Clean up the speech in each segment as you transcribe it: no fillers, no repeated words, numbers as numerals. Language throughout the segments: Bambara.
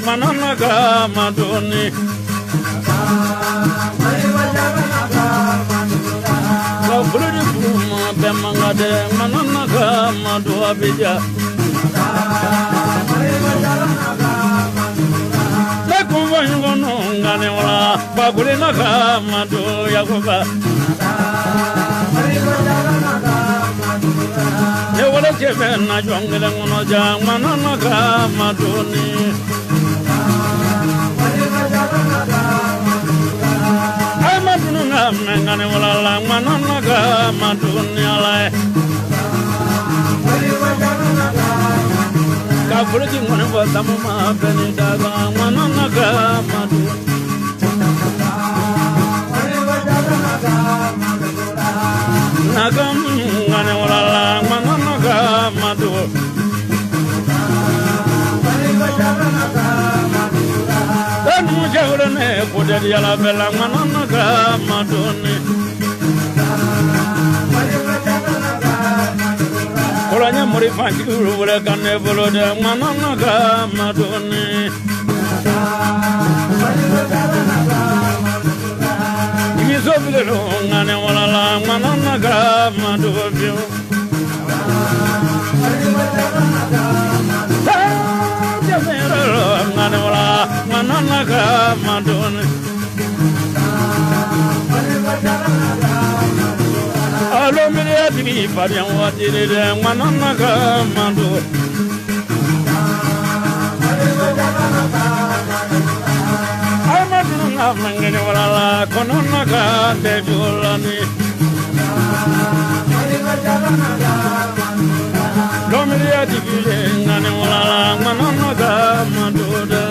manana ka madoni ka buludi kuma bemangade manana ka madu abija la kumvangono ngane wala bagulina ka madu yakuba ne wala chebe na jongele ngono jang manana ka madoni ay madunu ngane wala la manana ka madoni ala ka bulji ngono ba samuma beni daga manana ka madoni nagam ngane wala la manana ka madu dan mujawre ne kodel yala bela manana ka madoni kolanya muri fanti wala kanne bolode manana ka madoni Zobilo ngane wala la manana ka madobio Jamero ngane wala manana ka madoni Alo miria tini parian watire de manana ka madoni Mangene wala la konona ka de julani Domiria digile ngane wala la manana ka maduda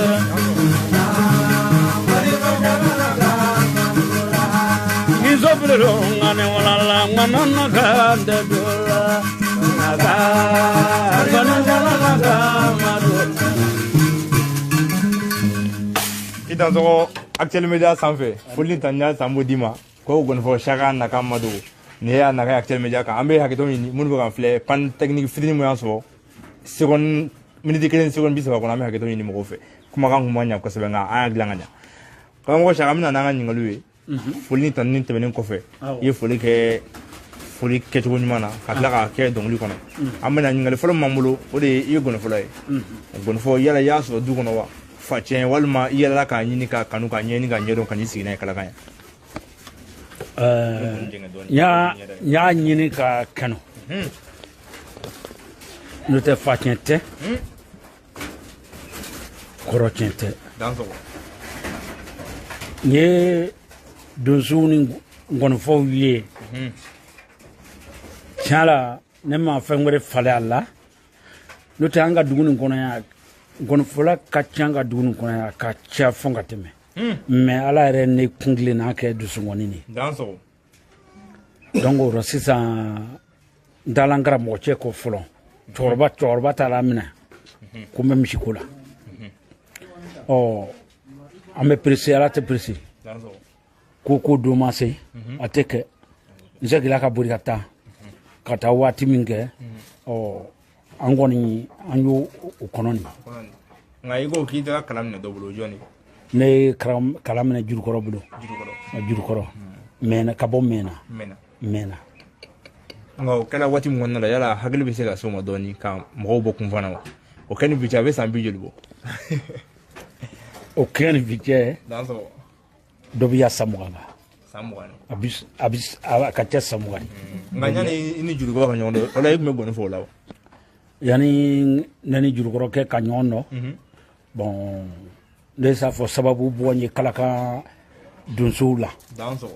Izoblo ngane wala la manana ka de jula Naga konona ka maduda Itanzo Actuel Media sanfɛ foli tanya sambo dima ko gonfo shaka naka madu ne ya naka Actuel Media kan ambe hakito ni mun kan filɛ pan technique fitini mo yaso second minute kelen second bisa ko ambe hakito ni mo fe kuma kan kuma nya ko sebe nga aya glanga nya ko ngo shaka mina nanga nyingalu we foli tan ni tebenen ko fe ye foli ke to nyuma ka tla ka ke dongli kono ambe na nyingalu folo mamulo o de ye gonfo lay gonfo yala yaso du kono wa Facen walma yala ka nyini ka kanu ka nyeni ka nyero ka nyisi na kala kan ya nyini ka kanu no te facen te koro kente danso ye dozuni ngon fo wiye chala ne ma fa ngore fale alla no te anga duguni ngono ya gonfola kachanga dunu kona ka cha fonga teme me ala re ne kungle na ke dusungoni ni danso dongo rosisa dalangara mo che ko folo torba talamina kuma mishikula o ame presi ala te presi danso koko do mase ateke njagila ka buri kata wati minge o angoni anyo ukononi ngai go kita kalam ne doblo joni ne kalam ne jurukoro bulo jurukoro mena kabo mena ngo kala wati mo na yala hagli be sega so mo doni ka mo bo kun fana o kani bi jabe sambi jolbo o kani bi je danso dobiya samugana abis akacha samugani nganya ni jurukoro ka nyondo ola yigme bono fo lawo yani nani jurukoro ke ka nyono bon desa fo sababu bonye kalaka dunsula danso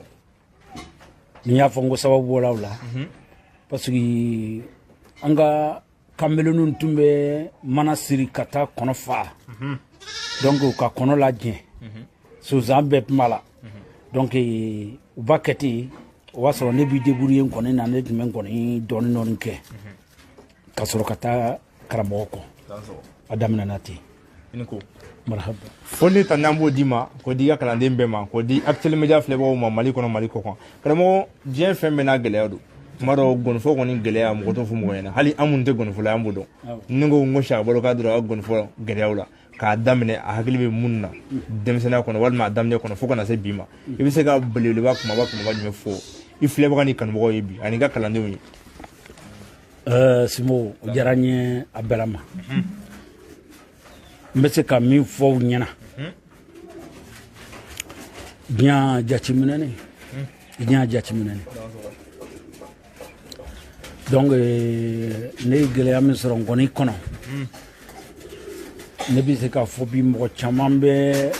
ni ya fongo sababu wala parce que anga kamelunu tumbe mana siri kata kono fa donc ka kono la dien so zambe mala donc ubaketi waso ne bi debrouiller kono na ne men kono don non ke kasoro kata karamoko adamna nati inko marhaba fonni tanambo dima ko diga kala ndembe ma ko di Actuel Media flebo ma mali kono ko karamo dien fembe na geleado maro gon fo ko ni geleya mo to fu mo yana hali amunte gon fu la ambudo ningo ngosha bolo kadro gon fo geleawla k'a daminɛ a hakili bɛ mun na denmisɛnninya kɔnɔ walima a daminɛ kɔnɔ fo kana se bi ma i bɛ se ka belebeleba kumaba jumɛn fɔ i filɛbaga ni kanubagaw ye bi ani ka kalandenw ye. Simo o diyara n ye a bɛɛ la ma n bɛ se ka min fɔ u ɲɛna diɲɛ jateminɛni diɲɛ jateminɛni donc ne ye gɛlɛya min sɔrɔ nkɔni kɔnɔ ne bɛ se k'a fɔ bi mɔgɔ caman bɛ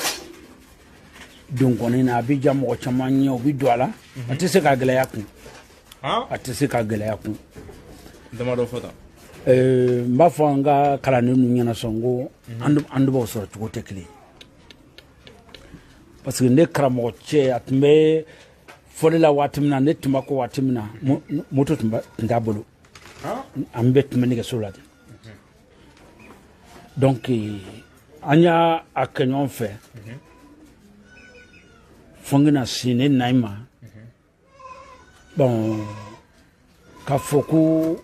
don nkɔni na a bɛ ja mɔgɔ caman ɲɛ u bɛ don a la a tɛ se ka gɛlɛya kun a tɛ se ka gɛlɛya kun damadɔ fɔ tan n b'a fɔ an ka kalanden ninnu ɲɛna sɔn ko an b'o sɔrɔ cogo tɛ kelen parce que ne karamɔgɔ cɛ a tun bɛ fɔli la waati min na ne tun b'a ko waati min na moto tun t'a bolo an bɛɛ tun bɛ nɛgɛso la de donc an y'a kɛ ɲɔgɔn fɛ fo n bɛna se ne na ma bon k'a fɔ ko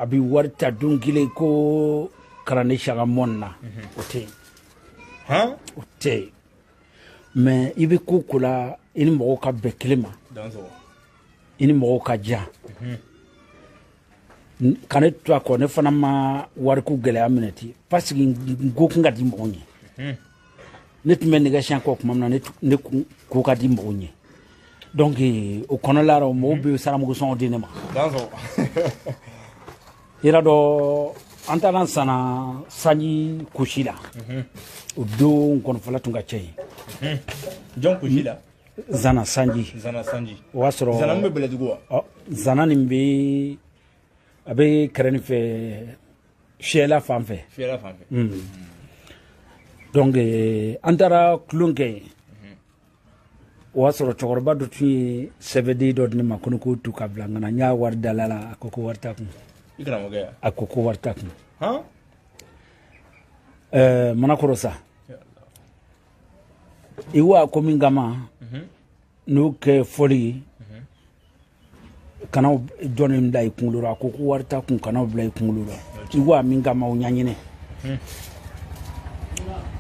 a bɛ wari ta don kelen ko kalanden sanga mɔni na o tɛ yen o tɛ yen mais i bɛ ko ko la i ni mɔgɔw ka bɛn kelen ma i ni mɔgɔw ka diya ka ne to a kɔ ne fana ma wariko gɛlɛya minɛ ten parce que n ko kun ka di mɔgɔw ɲɛ ne tun bɛ nɛgɛ siɲɛ kɔ tuma min na ne ko ka di mɔgɔw ɲɛ donc o kɔnɔla la mɔgɔw bɛ saramugu sɔngɔ di ne ma yɛrɛ dɔ an taara sana sanji kusi la o don nkɔnifɔla tun ka cɛ yen jɔn kusi la zana sanji o y'a sɔrɔ zana min bɛ bɛlɛdugu wa zana nin bɛ a bɛ kɛrɛnin fɛ fiyɛla fan fɛ donc an taara tulon kɛ yen o y'a sɔrɔ cɛkɔrɔba dɔ tun ye sɛbɛden dɔ di ne ma ko ne k'o tu ka bila n kana n y'a wari dala la a ko wari t'a kun a ko wari t'a kun manakɔrɔ sa i wa ko min kama n'o kɛ fɔli ye kana jɔnni bila i kunkolo la a ko wari t'a kun kana bila i kunkolo la i wa min kama o ɲaɲinɛ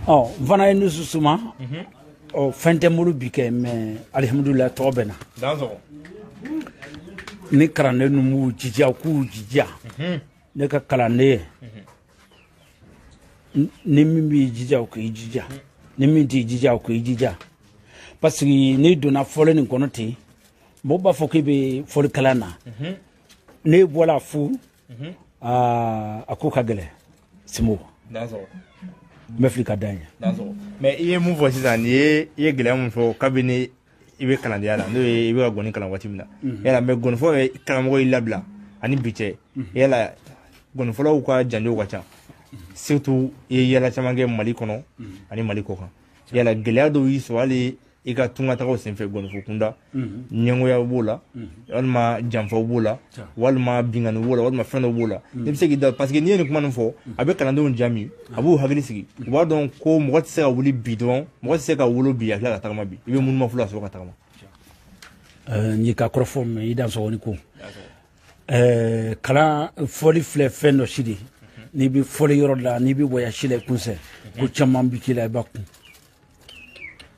n fana ye ne susuma fɛn tɛ n bolo bi kɛ mais alihamudulila tɔgɔ bɛ na ni kalanden ninnu b'u jija u k'u jija ne ka kalanden ni min b'i jija o k'i jija ni min t'i jija o k'i jija parce que n'i donna fɔli nin kɔnɔ ten mɔgɔw b'a fɔ k'i bɛ fɔlikalan na n'e bɔra fu a ko ka gɛlɛn Simo n bɛ fili ka da n ye mais i ye mun fɔ sisan i ye gɛlɛya mun fɔ kabini i bɛ kalandenya la n'o ye i bɛ ka gɔni kalan waati min na yala mais gɔnifɔ ye karamɔgɔ y'i labila ani bi cɛ yala gɔnifɔlaw ka janjow ka ca surtout i ye yala caman kɛ Mali kɔnɔ ani Mali kɔ kan yala gɛlɛya dɔw y'i sɔrɔ hali i ka tungatagaw senfɛ gɔnifɔ kunda ɲɛngoya b'o la walima janfaw b'o la walima bingani b'o la walima fɛn dɔ b'o la ne bɛ se k'i da parce que n'i ye nin kuma nin fɔ a bɛ kalandenw jaabi a b'u hakili sigi u b'a dɔn ko mɔgɔ tɛ se ka wuli bi dɔrɔn mɔgɔ tɛ se ka wolo bi a tila ka tagama bi i bɛ munumafo la sɔrɔ ka tagama n y'i ka kɔrɔfɔ mɛn i da sɔgɔni ko kalan fɔli filɛ fɛn dɔ si de n'i bɛ fɔli yɔrɔ la n'i bɛ voyage la i kunsɛ ko caman bɛ k'i la i b'a kun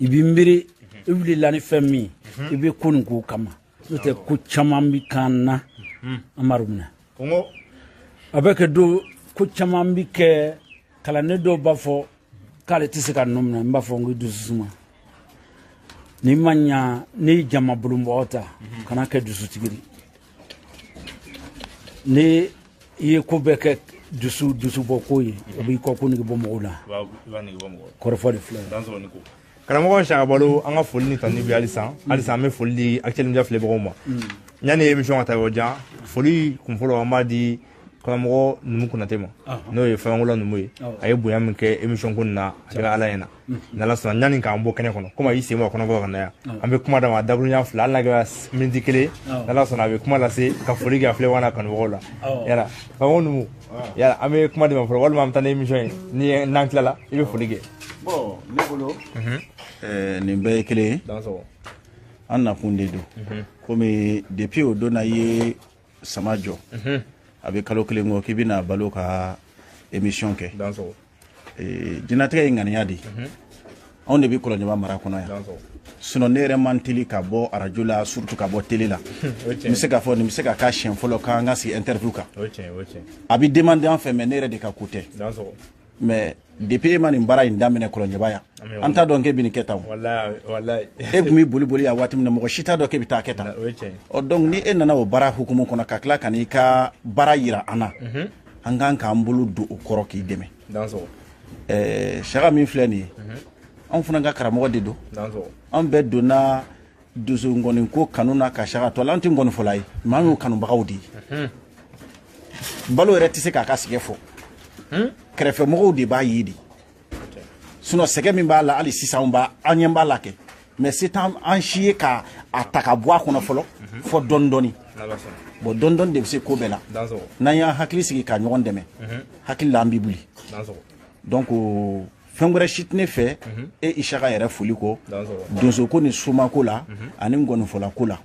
i b'i miiri i wulila ni fɛn min i bɛ ko nin ko kama n'o tɛ ko caman bɛ kan na Amadu minɛ a bɛ kɛ don ko caman bɛ kɛ kalanden dɔw b'a fɔ k'ale tɛ se ka nɔ minɛ n b'a fɔ n ko dusu suma n'i ma ɲa n'i jama bolomɔgɔ ta kana kɛ dusutigi ni i ye ko bɛɛ kɛ dusubɔ ko ye o b'i kɔ ko nege bɔ mɔgɔw la kɔrɔfɔ de filɛ karamɔgɔ Sanga Balo an ka foli ni tani bi halisa an bɛ foli di Actuel Media filɛbagaw ma yanni émission ka taa yɔrɔ jan foli kunfɔlɔ an b'a di karamɔgɔ Numu Konate ma n'o ye Fayankola Numu ye a ye bonya min kɛ émission ko nin na a kɛra Ala ɲɛna n'Ala sɔnna yanni k'an bɔ kɛnɛ kɔnɔ komi a y'i sen bɔ a kɔnɔbɔ ka na yan an bɛ kuma d'a ma dakuruɲa 2 hali n'a kɛra miniti 1 n'Ala sɔnna a bɛ kuma lase ka foli kɛ a filɛbaga n'a kanubagaw la yala Fayanko Numu yala an bɛ kuma di ma fɔlɔ walima an bɛ taa ni émission ye ni n'an tilala i bɛ foli kɛ. Bon ne bolo nin bɛɛ ye kelen ye an nakun de don komi depuis o don na ye sama jɔ a bɛ kalo kelen kɔ k'i bɛna Balo ka émission kɛ jinatigɛ ye ŋaniya de anw de bɛ kɔlɔnjɛba mara kɔnɔ yan sinon ne yɛrɛ man teli ka bɔ arajo la surtout ka bɔ télé la n bɛ se k'a fɔ nin bɛ se ka k'a siɲɛ fɔlɔ k'an ka sigi interview kan a bɛ demander an fɛ mais ne yɛrɛ de ka ko tɛ mais depuis e ma nin baara in daminɛ kɔlɔnjɛba yan an t'a dɔn k'e bɛ nin kɛ tan o e tun bɛ boli boli yan waati min na mɔgɔ si t'a dɔn k'e bɛ taa kɛ tan ɔ donc ni e nana o baara hukumu kɔnɔ ka tila ka n'i ka baara yira an na an kan k'an bolo don o kɔrɔ k'i dɛmɛ Saka min filɛ nin ye anw fana ka karamɔgɔ de don an bɛɛ donna dusu ngɔni ko kanu na ka Saka to la an tɛ ngɔni fɔla ye mais an y'o kanubagaw de ye balo yɛrɛ tɛ se k'a ka sɛgɛ fɔ kɛrɛfɛmɔgɔw de b'a ye de sinon sɛgɛ min b'a la hali sisan an ɲɛ b'a la kɛ mais c'est an si ye ka a ta ka bɔ a kɔnɔ fɔlɔ fɔ dɔɔni dɔɔni bon dɔɔni dɔɔni de bɛ se ko bɛɛ la n'an y'an hakili sigi ka ɲɔgɔn dɛmɛ hakili la an b'i buli donc fɛn wɛrɛ si tɛ ne fɛ e Isaka yɛrɛ foli kɔ donso ko ni suma ko la ani ngɔnifɔla ko la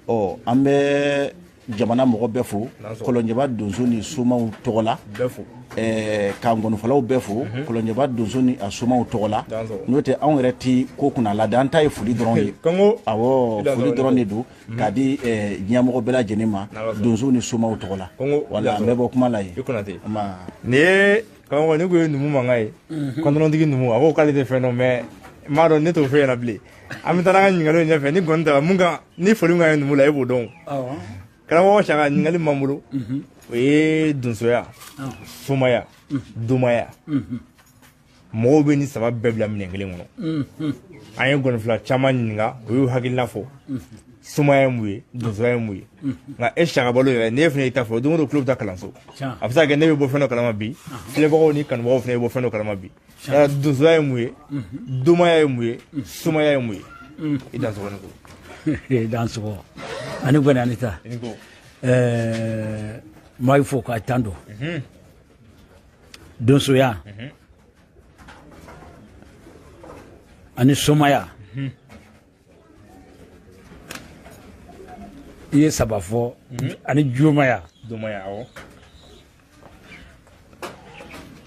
ɔ an bɛ jamana mɔgɔ bɛɛ fo kɔlɔnjɛba donso ni sumaw tɔgɔ la ka ngɔnifɔlaw bɛɛ fo kɔlɔnjɛba donso ni a sumaw tɔgɔ la n'o tɛ anw yɛrɛ ti ko kunna la an ta ye foli dɔrɔn ye awɔ foli dɔrɔn de don k'a di diɲɛmɔgɔ bɛɛ lajɛlen ma donso ni sumaw tɔgɔ la wala an bɛ bɔ kuma la yen nin ye karamɔgɔ ne ko ye numu mankan ye kɔnɔntigi numu a ko k'ale tɛ fɛn dɔn mais n b'a dɔn ne t'o fɛ ɲɛna bilen an bɛ taa an ka ɲininkaliw ɲɛfɛ ni gɔni tara mun kan ni foli min ka ye numu la e b'o dɔn karamɔgɔ Saka ɲininkali min b'an bolo o ye donsoya somaya domaya mɔgɔw bɛ nin saba bɛɛ bila minɛn kelen kɔnɔ an ye gɔnifila caman ɲininka o y'u hakilina fɔ somaya ye mun ye donsoya ye mun ye nka e Saka balo yɛrɛ n'e fana y'i ta fɔ don o don tulo bɛ taa kalanso a bɛ se ka kɛ ne bɛ bɔ fɛn dɔ kalama bi filɛbagaw ni kanubagaw fana bɛ bɔ fɛn dɔ kalama bi donsoya ye mun ye domaya ye mun ye somaya ye mun ye i dansɔgɔ ne ko dansɔgɔ ani gɔni ani ta maa yi fo k'a tan don donsoya ani somaya i ye saba fɔ ani jomaya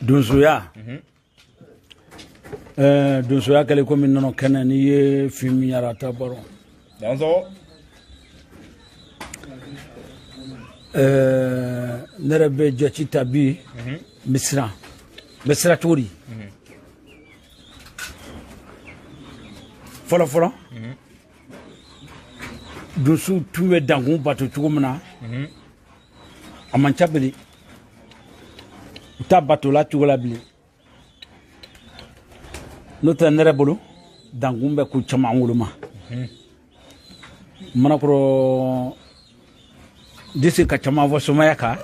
donsoya donsoya kɛlen komi nɔnɔ kɛnɛ n'i ye film yara ta baro ne yɛrɛ bɛ jɔci ta bi n bɛ siran cogo di fɔlɔ fɔlɔ donsow tun bɛ dankun bato cogo min na a man ca bilen u t'a bato la cogo la bilen n'o tɛ ne yɛrɛ bolo dankun bɛ ko caman woloma manakɔrɔ dise ka caman fɔ somaya kan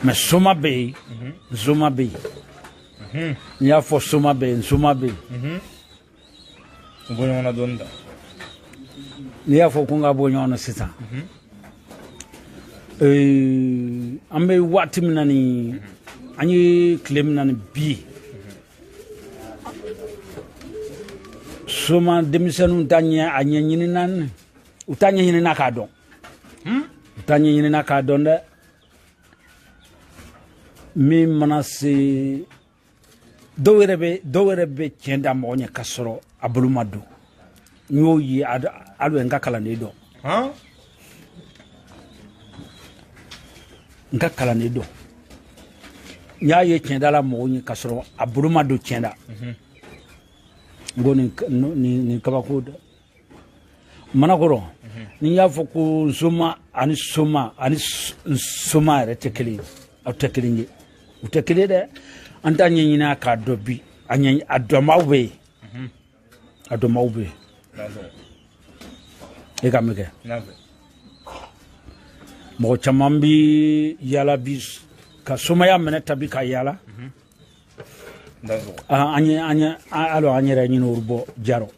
mais soma bɛ yen nsoma bɛ yen n y'a fɔ soma bɛ yen nsoma bɛ yen bɔ ɲɔgɔn na dɔɔni ta n'i y'a fɔ ko n ka bɔ ɲɔgɔn na sisan an bɛ waati min na ni an ye tile min na ni bi soma denmisɛnninw ta ɲɛ a ɲɛɲinina u t'a ɲɛɲinina k'a dɔn u t'a ɲɛɲinina k'a dɔn dɛ min mana se dɔw yɛrɛ bɛ tiɲɛ da mɔgɔ ɲɛ k'a sɔrɔ a bolo ma don n y'o ye hali n ka kalanden dɔn n ka kalanden dɔn n y'a ye tiɲɛ da la mɔgɔw ɲɛ k'a sɔrɔ a bolo ma don tiɲɛ da n ko nin kabako dɛ manakɔrɔ ni y'a fɔ ko nsoma ani soma ani soma yɛrɛ tɛ kelen ye aw tɛ kelen ye u tɛ kelen dɛ an t'a ɲɛɲini k'a dɔn bi a dɔnbaaw bɛ yen a dɔnbaaw bɛ yen e ka min kɛ mɔgɔ caman bɛ yaala bi ka somaya minɛ tabi ka yaala an yɛrɛ ɲini olu bɔ jaro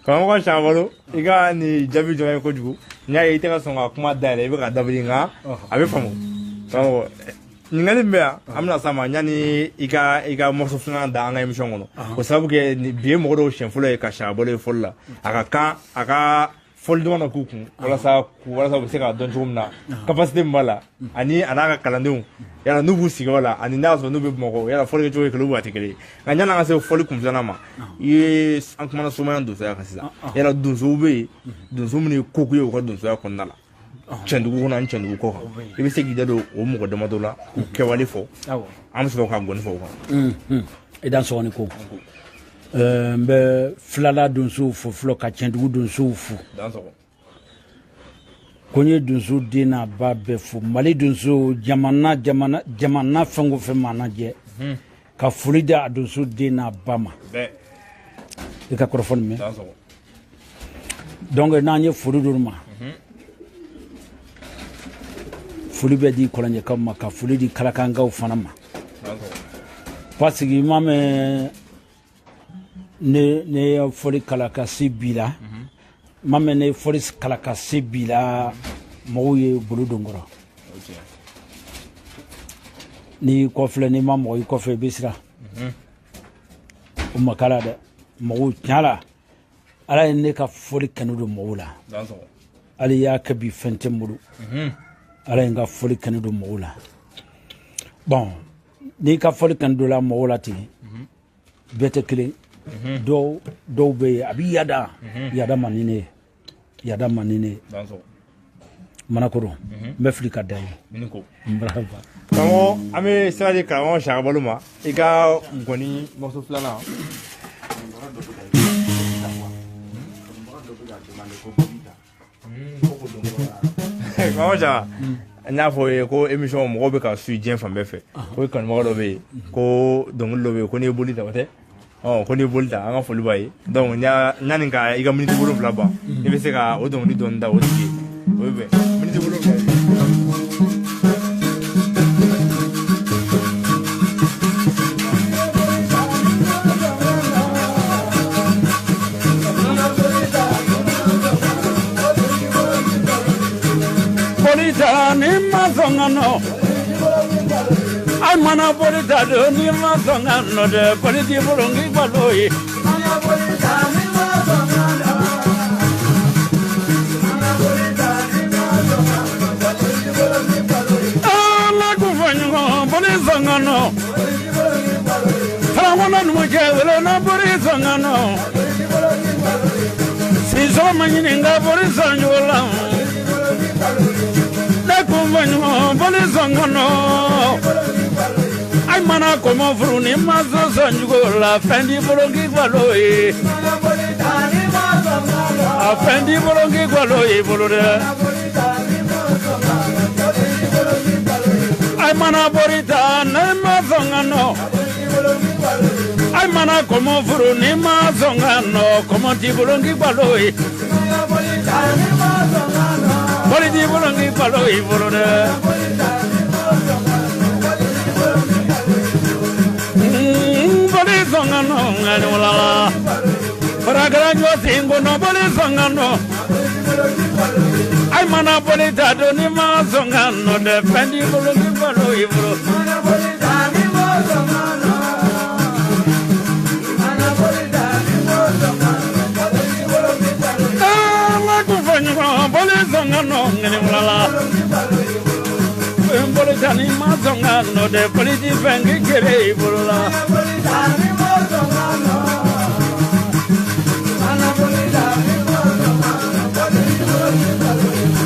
karamɔgɔ Saka balo i ka nin jaabi jɔn ye kojugu n y'a ye i tɛ ka sɔn ka kuma dayɛlɛ i bɛ ka dabiri nka a bɛ faamu karamɔgɔ ɲininkali min bɛ yan an bɛna s'a ma yanni i ka morceau filanan da an ka émission kɔnɔ o sababu kɛ bi ye mɔgɔ dɔw siɲɛ fɔlɔ ye ka Saka balo ye fɔli la a ka kan a ka fɔli dama na k'u kun walasa u bɛ se k'a dɔn cogo min na capacité min b'a la ani a n'a ka kalandenw yala n'u b'u sigi o la ani n'a sɔrɔ n'u bɛ Bamakɔ yala fɔli kɛcogo ye kelen ou a tɛ kelen ye nka yan'an ka se fɔli kun filanan ma i ye an kumana Somaya donsoya kan sisan yala donsow bɛ yen donso minnu ye ko k'u ye u ka donsoya kɔnɔna la Cɛndugu kɔnɔ ani Cɛndugu kɔ kan i bɛ se k'i da don o mɔgɔ damadɔ la k'u kɛwale fɔ an bɛ sɔrɔ ka gɔni fɔ o kan. i dan sɔgɔni ko n bɛ filala donsow fo fɔlɔ ka Cɛndugu donsow fo ko n ye donso den n'a ba bɛɛ fo Mali donso jamana fɛn o fɛn mana jɛ ka foli di a donso den n'a ba ma i ka kɔrɔfɔ nin mɛn donc n'an ye foli d'olu ma foli bɛ di kɔlɔnjɛkaw ma ka foli di kalakankaw fana ma parce que i m'a mɛn ne ye foli kala ka se bi la ma mɛn ne ye foli kala ka se bi la mɔgɔw ye bolo don n kɔrɔ n'i kɔfilɛ n'i ma mɔgɔ i kɔfɛ i bɛ siran o ma k'a la dɛ mɔgɔw tiɲɛ la ala ye ne ka foli kɛnɛ don mɔgɔw la hali y'a kɛ bi fɛn tɛ n bolo ala ye n ka foli kɛnɛ don mɔgɔw la bon n'i ka foli kɛnɛ don la mɔgɔw la ten bɛɛ tɛ kelen dɔw bɛ yen a bɛ yada man ni ne ye yada man ni ne ye Manakoro n bɛ fili ka da ye karamɔgɔ an bɛ sira di karamɔgɔ Siaka Balo ma i ka gɔni morceau filanan karamɔgɔ Siaka n y'a fɔ ye ko émission mɔgɔw bɛ ka suit diɲɛ fan bɛɛ fɛ ko kanubagaw dɔ bɛ yen ko dɔnkili dɔ bɛ yen ko n'i ye boli ta o tɛ ko n'i ye boli ta an ka foli b'a ye donc yanni ka i ka miniti 7 ban i bɛ se ka o dɔnkili dɔɔni da o tigi o bɛ bɛn miniti 7. Polita ni mazongano ay mana polita do ni mazongano de politi bolongi baloi mana polita ni mazongano mana polita ni mazongano politi bolongi baloi ala kufanyo polizongano politi bolongi baloi tawona nuje wele na polizongano politi bolongi baloi si so manyininga polizonyo la Polizongano ay mana como fruni mazo sanjugo la fendi bolongi gwaloi a fendi bolongi gwaloi bolore ay mana borita na mazongano ay mana como fruni mazongano como ti bolongi gwaloi Politi bolongi baloi bolore Polizongano ngani walala Paragara josingo no polizongano ay mana polita do ni mazongano defendi bolongi baloi bolo mana polita ni mazongano mana polita ni mazongano Polizongano ngene mulala Politani mazongano de politi vengi kere bulala Politani mazongano Mana politani mazongano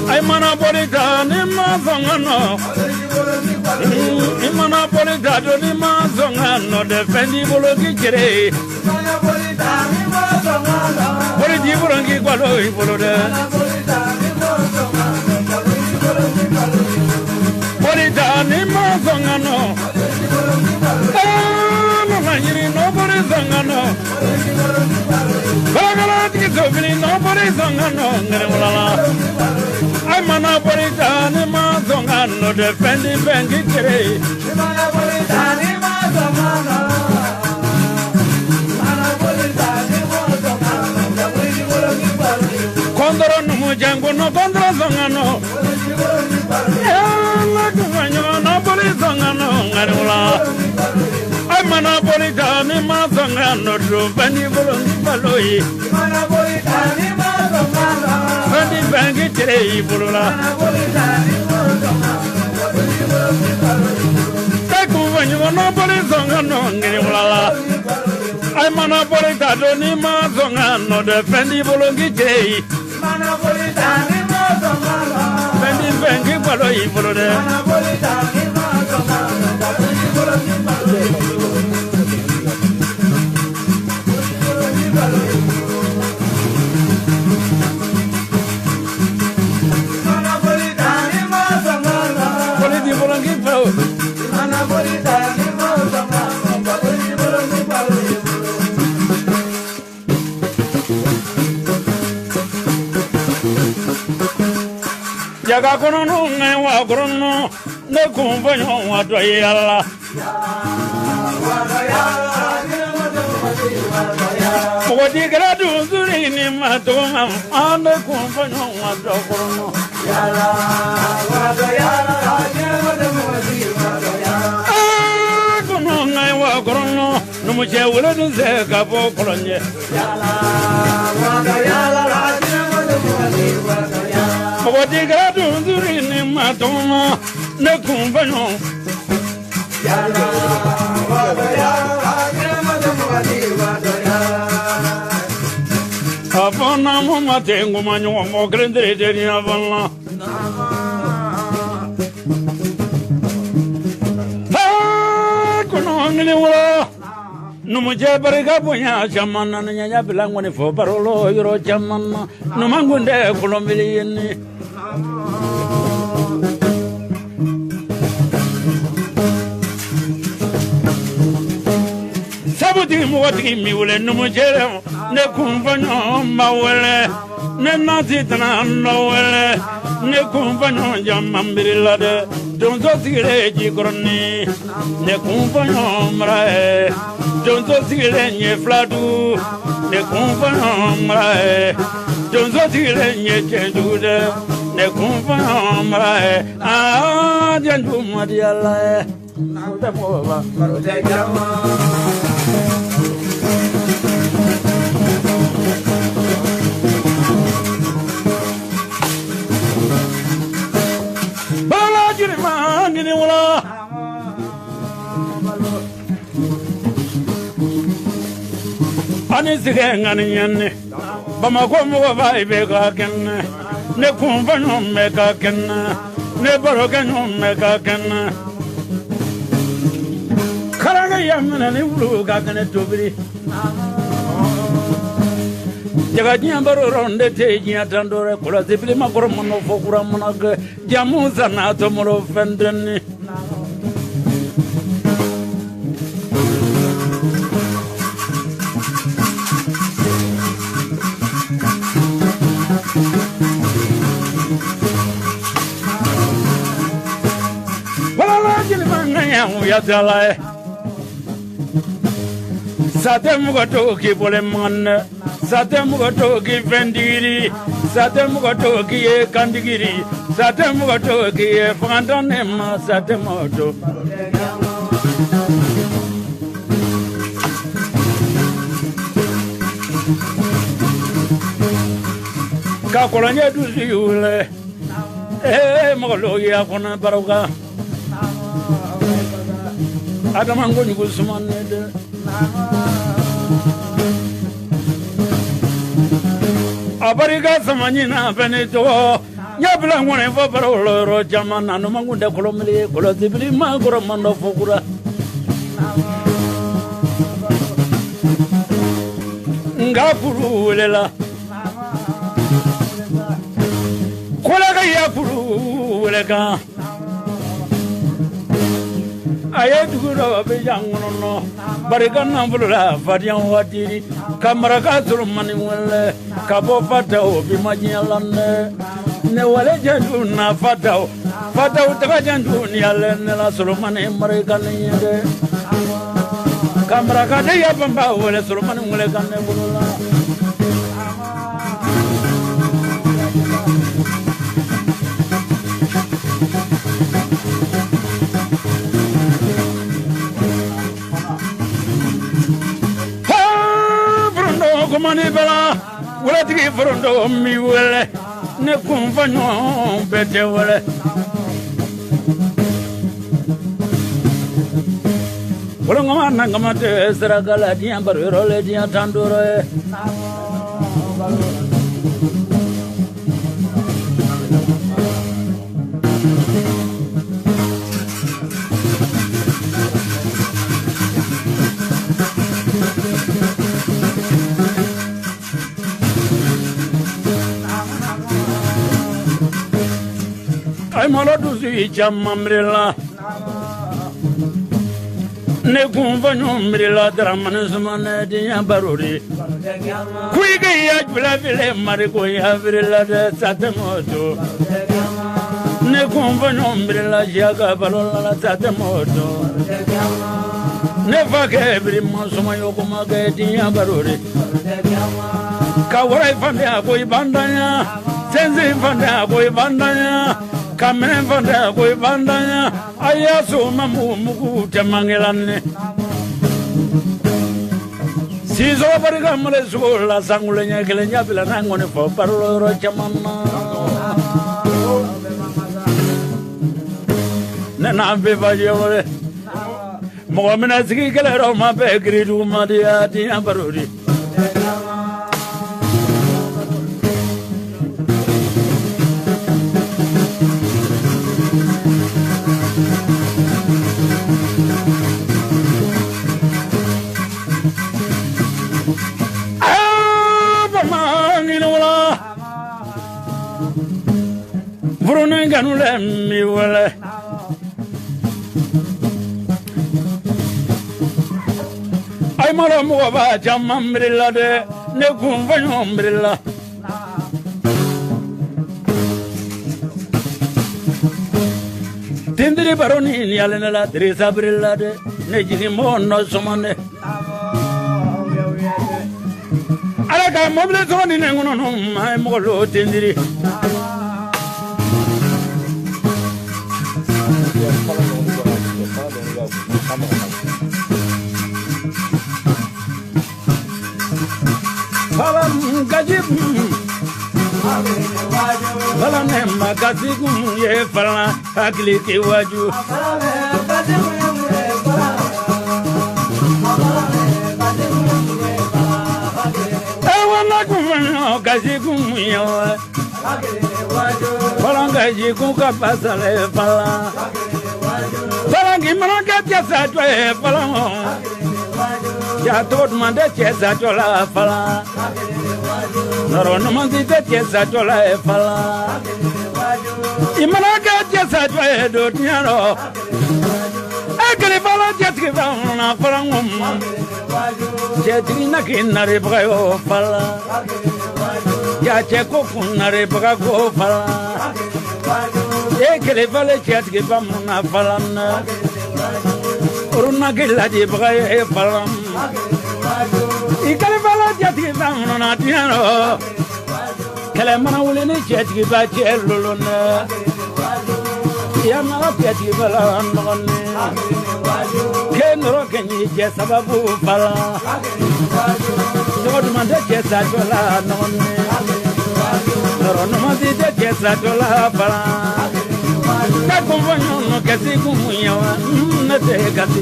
ay mana politani mazongano Imana politado ni mazongano de fendi bologi kere Mana politani mazongano Politi bolongi gwaloi bolode Politani mazongano no manyiri no polizongano Bagala tikizobini no polizongano ngere mulala ay mana politani mazongano defendi bengi kere mana politani mazongano mana politani mazongano Kondoro numu jango no kondoro zongano la kufanyo no polizongano ngarula ay mana politani mazongano do bani bolongi baloi mana politani mazongano bani bangi tere bolula mana politani mazongano zonga no ngini mulala ay mana bolita do ni ma zonga no de fendi bolongi tei mana bolita ni ma zonga fendi bengi balo yi bolo de mana bolita ni ma zonga fendi bolongi balo Jaga kono no ngai wa grono ne kumbanyo wa do yalla Wadi gradu zuri ni matoma ande kumbanyo wa do grono yalla wa do yalla kono ngai wa grono no mu je wala dun ze ka bo kolonye yalla wa do yalla Wadi gradu zuri ni matoma ne kumbanyo yalla wa do yalla Avana mo matengo manyo mo grendere de ni avana kono ngini wala no mo jabare ga bonya jamana nya nya bilango ni fo barolo yoro jamana no mangunde kolombili yeni Sabuti mo wati mi wole no mo jere ne kumbanyo mawele ne natitana no wele ne kumbanyo jamambirila de donzo sigire jikorni ne kumbanyo mrae donzo sigire nye fladu ne kumbanyo mrae donzo sigire nye chendude ne kumbanyo mrae jandu madiala te moba te jama Ngini wala ani sige ngani nyanne Bamako mo vai be ka kenne ne kumbanyo me ka kenne ne baroganyo me ka kenne Karanga yamna ni wulu ka kenne tobiri Jaga nyambaro ronde te nyatandore kula zibili makoro mono fokura monage jamu sana to moro fendeni Wala jini mangaya uyatala Sate mugato ki bole manne Sate mugato ki vendiri Sate mugato ki kandigiri Sate mugato ki fantane ma sate moto Ka kolonye duzi yule mogolo ya kona baroga Adamango nyugo sumane de Abariga samanyina benito nyabla ngone fo barolo ro jamana no mangunde kolomli kolozibli magoro mando fokura ngapuru lela kolega yapuru lega ayeduguro be jangono bariga nambula fadian wadiri kamara ka mani wala kabo fata o bi majiyalane ne wale jandu na fata o daga jandu ni yalla ne la mani marika ne yede kamara ka de yabamba wala mani wala kanne bulula Mani bela wala tigi frondo mi wele ne kumfanyo bete wele wala ngama nangama te saragala dia barero le dia tanduro ay mala dusi chamamrela ne kunvanyo mrela dramane sumane dia barori kuiga ya jula vile mariko ya vrela de satemoto ne kunvanyo mrela jaga balola satemoto ne vake bri mosoma yokoma ge dia barori kawrai fanda koi bandanya senzi fanda koi bandanya Kamen fanda koi bandanya ayaso mamu muku temangelane sizo bariga mole sugola sangulenya kelenya bila nangone fo parlo chamama nana beba yore mohamena sigi kelero ma be gridu madia dia baruri Ganule mi wala ay mala mo ba jamamrilla de ne kunvanyomrilla tindiri baroni ni alena la dresa brilla de ne jigi mo no somane ala ka moble zoni ne ngono no ay mo lo tindiri Balam gajib balam nemma gazigum ye fala agli ki waju ewana kumano gazigum ye balam gajigum ka pasale fala balam gimana ka sa to e balam ya todo mande cheza chola fala noro no mande cheza chola fala imana ka cheza chola do tiaro akele fala jetki na fala ngum jetri na kinare bagayo fala ya cheko kunare bagago fala ekele fala jetki na fala na Uruna gila di bagaye falam, ikale fala jati bamno na tiano, kale mana wule ni jati bache luluna, ya mala jati fala nogone, kenoro kenyi je sababu fala, jodu mande je sajola nogone, noro nomadi je sajola fala. Ta convogno no che si comunio ne te gatti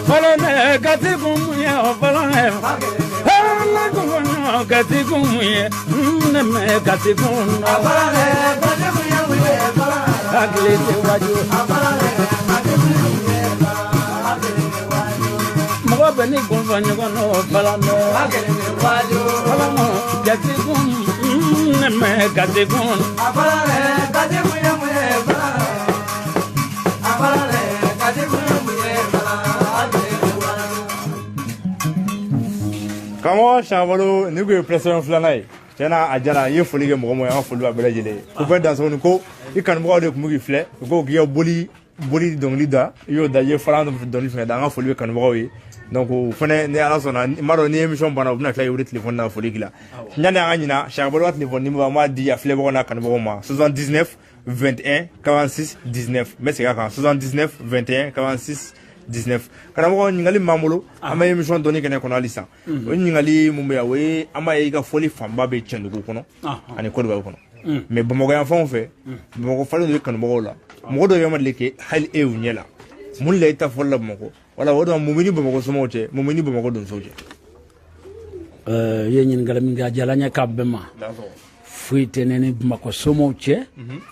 falone gatti comunio falone la convogno gatti comunio ne me gatti comunio falone gatti comunio falone agli te waju beni convogno con falano falano gatti con ne me gatti con falane gatti con falane gatti con kamo shabalo ni go pression flanai tena ajara ye foli ge mo ya foli ba belejele ko be dans on ko ikan mo de ko mu fle ko giya boli donc lida yo da ye falano don li fe da nga foli kan mo wi donc fone ne ala sona maro ni émission bana buna kay wuri téléphone na foli gila nyana nganyina shabalo wat téléphone ni ma di ya fle bo na kan bo ma 79 21 46 19 mais c'est quand 79 21 46 19 karamɔgɔ ɲininkali m'an bolo an bɛ émission dɔɔni kɛnɛ kɔnɔ halisa o ɲininkali mun bɛ yan o ye an b'a ye i ka fɔli fanba bɛ Tiɲɛdugu kɔnɔ ani Côte d'Ivoire kɔnɔ mais Bamakɔ yan fanw fɛ Bamakɔ falen de bɛ kanubagaw la mɔgɔ dɔw yɛrɛ deli kɛ hali e y'u ɲɛ la mun de la i ta fɔli la Bamakɔ wala o de mun bɛ ni Bamakɔ somɔgɔw cɛ mun bɛ ni Bamakɔ donsow cɛ ye ɲininkali min kɛ a diyara n ye k'a bɛɛ ma foyi tɛ ne ni Bamakɔ somɔgɔw cɛ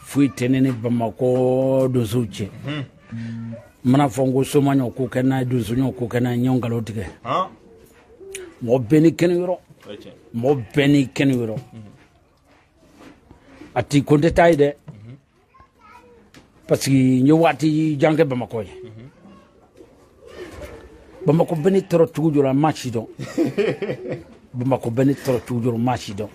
foyi tɛ ne ni Bamakɔ donsow cɛ mana fɔ n ko soma ɲɔ ko kɛ n'a ye donso ɲɔ ko kɛ n'a ye ɲɔgɔn nkalon tigɛ mɔgɔ bɛɛ ni kɛnɛ yɔrɔ mɔgɔ bɛɛ ni kɛnɛ yɔrɔ a t'i ko n tɛ taa ye dɛ parce que n ye waati jan kɛ Bamakɔ ye Bamakɔ bɛɛ ni tɔɔrɔ cogo jɔ la maa si dɔn Bamakɔ bɛɛ ni tɔɔrɔ cogo jɔ la maa si dɔn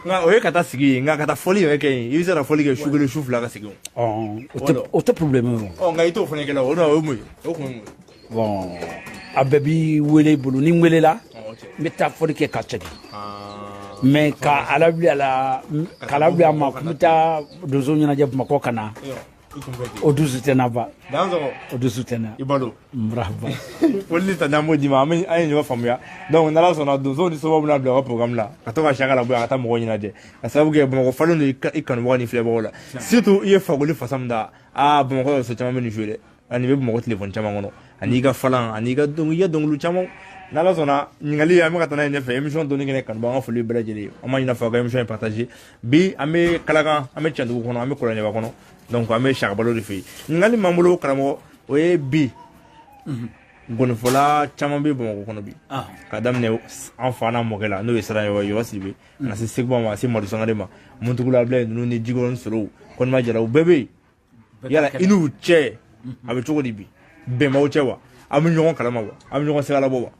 nka o ye ka taa sigi yen nka ka taa fɔli yɛrɛ kɛ yen i bɛ se ka fɔli kɛ su kelen su fila ka sigi o tɛ problème ye nka i t'o fana kɛ la o ye mun ye o kun ye mun ye bon a bɛɛ b'i wele i bolo ni n welela n bɛ taa fɔli kɛ ka segin mais k'a lawuli a ma ko n bɛ taa donso ɲɛnajɛ Bamakɔ ka na o dusu tɛ n na ba o dusu tɛ n na i balo bravo foli ni taniya m'o d'i ma an ye ɲɔgɔn faamuya donc n'Ala sɔnna donsow ni somaw bɛna bila u ka programme la ka to ka siyaka la bɔ yan ka taa mɔgɔw ɲɛnajɛ ka sababu kɛ Bamakɔ falen don i kanubagaw ni filɛbagaw la surtout i ye Fakoli fasa min da Bamakɔ yɛrɛ so caman bɛ nin jouer dɛ ani bɛ Bamakɔ téléphone caman kɔnɔ ani i ka falan ani i ka dɔnkili caman n'Ala sɔnna ɲininkali an bɛ ka taa n'a ye ɲɛfɛ émission dɔɔni kɛnɛ kanubagaw an ka foli bɛɛ lajɛlen an b'a ɲini fɔ a ka émission ye partager bi an bɛ Kalakan an bɛ Tiɲɛdugu kɔnɔ an bɛ Kɔlɔnjɛba kɔnɔ donc an bɛ Siyaka Balo de fɛ yen ɲininkali m'an bolo karamɔgɔ o ye bi gɔnifɔla caman bɛ Bamakɔ kɔnɔ bi ka daminɛ an fa n'a mɔkɛ la n'o ye Sara Yɔrɔ Sidibe ka na se Seguba ma ka se Madu Sangare ma Muntugula Abulayi ninnu ni Jikɔrɔni Solow Kɔnima Jara u bɛɛ bɛ yen yala i n'u cɛ a bɛ cogo di bi bɛn b'aw cɛ wa an bɛ ɲɔgɔn kalama wa an bɛ ɲɔgɔn sira labɔ wa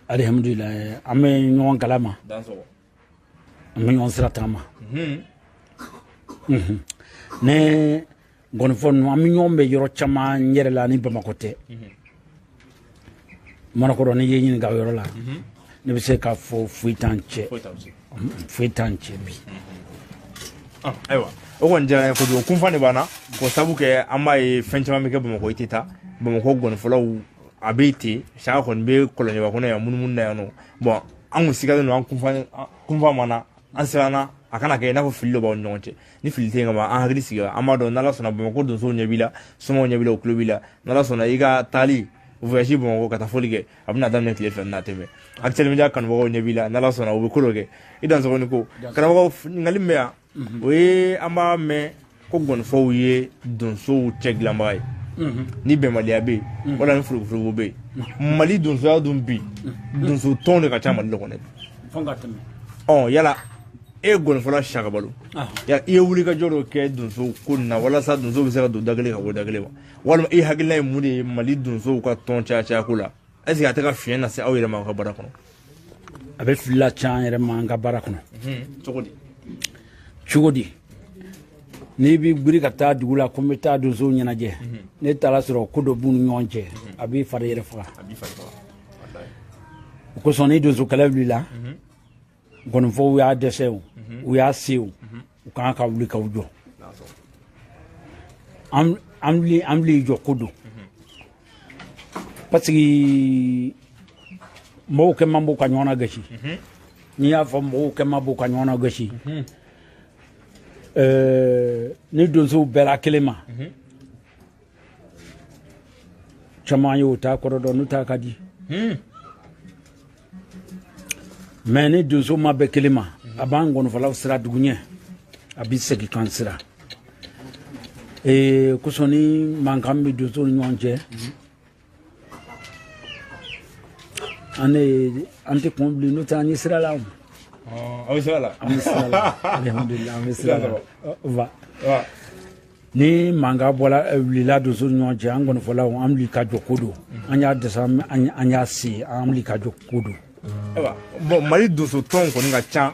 alhamdulilayi an bɛ ɲɔgɔn kalama an bɛ ɲɔgɔn sira tagama ne gɔnifɔ ninnu an bɛ ɲɔgɔn bɛ yɔrɔ caman n yɛrɛ la ni Bamakɔ tɛ Manakɔrɔ ni ye ɲininka o yɔrɔ la ne bɛ se k'a fɔ foyi t'an cɛ bi ayiwa o kɔni diyara n ye kojugu kunfan de b'an na k'o sabu kɛ an b'a ye fɛn caman bɛ kɛ Bamakɔ i tɛ taa Bamakɔ gɔnifɔlaw a bɛ ten Siyaka kɔni bɛ Kɔlɔnjɛba kɔnɔ yan munumunu na yan nɔ bon an kun sigalen don an kunfan ma na an siranna a kana kɛ i n'a fɔ fili dɔ b'aw ni ɲɔgɔn cɛ ni fili tɛ yen ka ban an hakili sigira an b'a dɔn n'Ala sɔnna Bamakɔ donsow ɲɛ b'i la somɔgɔw ɲɛ b'i la u tulo b'i la n'Ala sɔnna i ka taali voyage Bamakɔ ka taa fɔli kɛ a bɛna daminɛ tile 2 n'a tɛmɛ Actuel Media kanubagaw ɲɛ b'i la n'Ala sɔnna u bɛ ko dɔ kɛ i dansɔgɔni ko karamɔgɔ ɲininkali min bɛ yan o ye an b'a mɛn ko gɔnifɔw ye donsow cɛ dilanbaga ye ni bɛnbaliya bɛ yen wala ni furugufurugu bɛ yen Mali donsoya dun bi donso tɔn de ka ca Mali la kɔnɔ yala e ye gɔnifɔla Siyaka Balo yala i ye wulikajɔ dɔ kɛ donso ko nin na walasa donsow bɛ se ka don da kelen ka bɔ da kelen ma walima i hakilina ye mun de ye Mali donsow ka tɔn caya ko la est-ce que a tɛ ka fiɲɛ lase aw yɛrɛ ma aw ka baara kɔnɔ a bɛ fili la ca an yɛrɛ ma an ka baara kɔnɔ cogo di n'i b'i gbiri ka taa dugu la ko n bɛ taa donsow ɲɛnajɛ ne taara sɔrɔ ko dɔ b'u ni ɲɔgɔn cɛ a b'i fari yɛrɛ faga o kosɔn ni donso kɛlɛ wulila gɔnifɔw y'a dɛsɛ o u y'a se o u kan ka wuli k'aw jɔ an wuli jɔ ko don parce que mɔgɔw kɛ man b'u ka ɲɔgɔn na gosi n'i y'a fɔ mɔgɔw kɛ man b'u ka ɲɔgɔn na gosi ni donsow bɛɛla kelen ma caman y'o t'a kɔrɔ dɔn n'u ta ka di mais ni donso ma bɛɛ kelen ma a b'an gɔnifɔlaw sira dugu ɲɛ a bɛ segin kan sira kosɔn ni mankan bɛ donsow ni ɲɔgɔn cɛ an tɛ kun bilen n'o tɛ an ye sira la aw bɛ sira la an bɛ sira la alhamdulilayi an bɛ sira la ni mankan bɔla wulila donsow ni ɲɔgɔn cɛ an gɔnifɔlaw an wuli ka jɔ ko don an y'a dɛsɛ an y'a se an wuli ka jɔ ko don bon Mali donso tɔn kɔni ka ca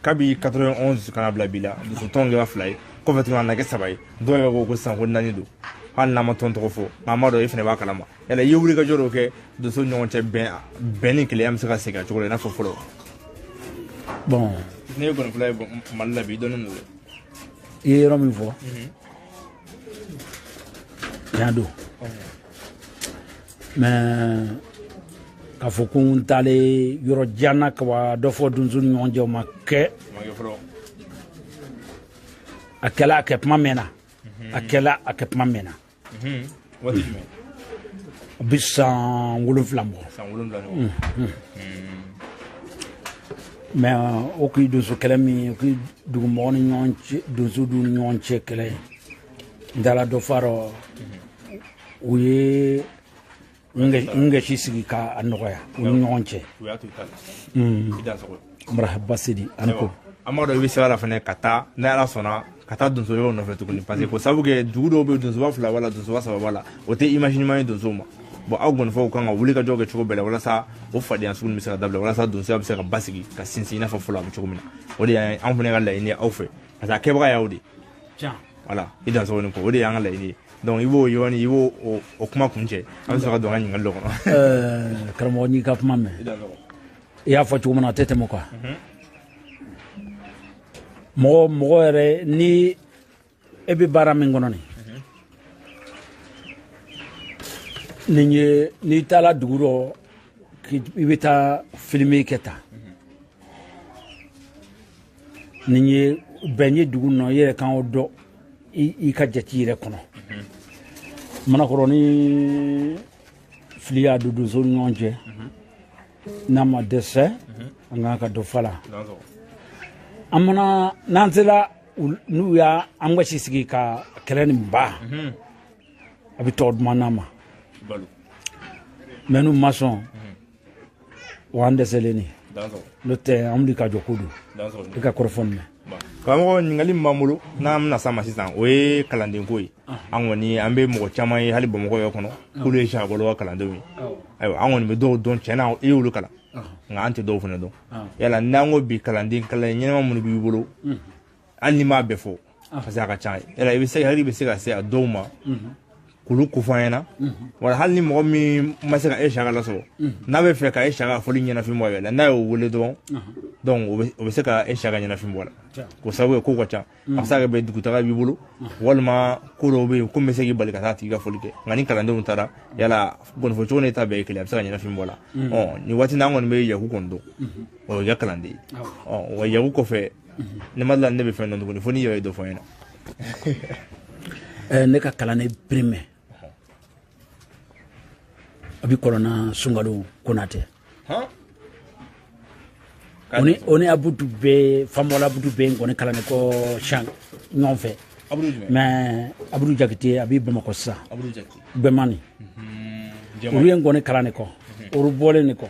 kabi 91 kana bila bi la donso tɔn kɛra 2 ye kɔfɛ tuguni a nana kɛ 3 ye dɔw yɛrɛ ko sisan ko 4 don hali n'an ma tɔn tɔgɔ fɔ nka an b'a dɔn e fana b'a kalama yala i ye wulikajɔ dɔw kɛ donso ni ɲɔgɔn cɛ bɛn ni kelenya bɛ se ka segin a cogo la i n'a fɔ fɔlɔ bon ne ye gɔnifɔla ye Mali la bi i dɔnnen don dɛ i ye yɔrɔ min fɔ Yando. Mais ka fɔ ko n taale yɔrɔ janna ka wa dɔ fɔ donso ni ɲɔgɔn cɛ o ma kɛ a kɛla a kɛ kuma mɛn na a kɛla a kɛ kuma mɛn na a bi san 7 bɔ mais o k'i donso kɛlɛ min o k'i dugumɔgɔ ni ɲɔgɔn cɛ donso du ni ɲɔgɔn cɛ kɛlɛ n taara dɔ farɔ u ye ngɛsi sigi ka a nɔgɔya u ni ɲɔgɔn cɛ marahaba sidi ani ko an b'a dɔn i bɛ sira la fana ka taa ni ala sɔnna ka taa donsoyaw nɔfɛ tuguni parce que ko sabu kɛ dugu dɔw bɛ donsoba 2 wala donsoba 3 b'a la o tɛ imaginement ye donsow ma bon aw gɔnifɔw kan ka wuli ka jɔ kɛ cogo bɛɛ la walasa o fadenya sugu bɛ se ka dabila walasa donsoya bɛ se ka basigi ka sinsin i n'a fɔ fɔlɔ a bɛ cogo min na o de y'an fana ka laɲini ye aw fɛ parce que a kɛbaga y'aw de voilà i dansogo ni ko o de y'an ka laɲini ye donc i b'o yɔrɔni i b'o o kuma kun cɛ an bɛ sɔrɔ ka don an ka ɲininkali dɔ kɔnɔ karamɔgɔ n'i ka kuma mɛn i y'a fɔ cogo min na a tɛ tɛmɛ quoi mɔgɔ yɛrɛ ni e bɛ baara min kɔnɔ nin ye n'i taara dugu dɔ i bɛ taa filime kɛ tan nin ye bɛn ye dugu nɔ i yɛrɛ kan o dɔn i ka jate yɛrɛ kɔnɔ manakɔrɔ ni fili y'a don donso ni ɲɔgɔn cɛ n'a ma dɛsɛ an kan ka dɔ fa la an mana n'an sera n'u y'a an gasi sigi ka kɛlɛ nin ba a bɛ tɔgɔ duman n'a ma mais n'u ma sɔn o an dɛsɛlen ni n'o tɛ an wuli ka jɔ ko don i ka kɔrɔfɔ mɛn karamɔgɔ ɲininkali min b'an bolo n'an bɛna s'a ma sisan o ye kalandenko ye an kɔni an bɛ mɔgɔ caman ye hali bamakɔ yɛrɛ kɔnɔ k'olu ye siyabɔlaw ka kalandenw ye ayiwa an kɔni bɛ dɔw dɔn tiɲɛna i y'olu kalan nka an tɛ dɔw fana dɔn yala n'an ko bi kalanden kalan ɲɛnama minnu b'i bolo hali ni m'a bɛɛ fɔ parce que a ka ca yala i bɛ se hali i bɛ se ka se a dɔw ma k'olu ko fɔ an ɲɛna wala hali ni mɔgɔ min ma se ka e saka lasɔrɔ n'a bɛ fɛ ka e saka fɔli ɲɛnafin bɔ a la n'a y'o wele dɔrɔn donc o bɛ se ka e saka ɲɛnafin bɔ a la ko sababu ye ko ka ca a bɛ se ka bɛn dugutaga b'i bolo walima ko dɔw bɛ yen ko n bɛ se k'i bali ka taa tigi ka fɔli kɛ nka ni kalandenw taara yala gɔnifɔ cogo ni ta bɛɛ ye kelen a bɛ se ka ɲɛnafin bɔ a la nin waati n'an kɔni bɛ yaku kɔni dɔn o ye kalanden ye wa yaku kɔfɛ ne ma dala ne bɛ fɛn dɔn tuguni fo n'i yɛrɛ ye dɔ fɔ n ɲɛna ne ka kalan ne primɛ abi korona Sungalo Konate oni abudu be famola abudu be ngone kala ne ko chang ñon fe mais abudu jakiti abi bamako sa abudu jakiti be mani uri ngone kala ne ko uru bole ne ko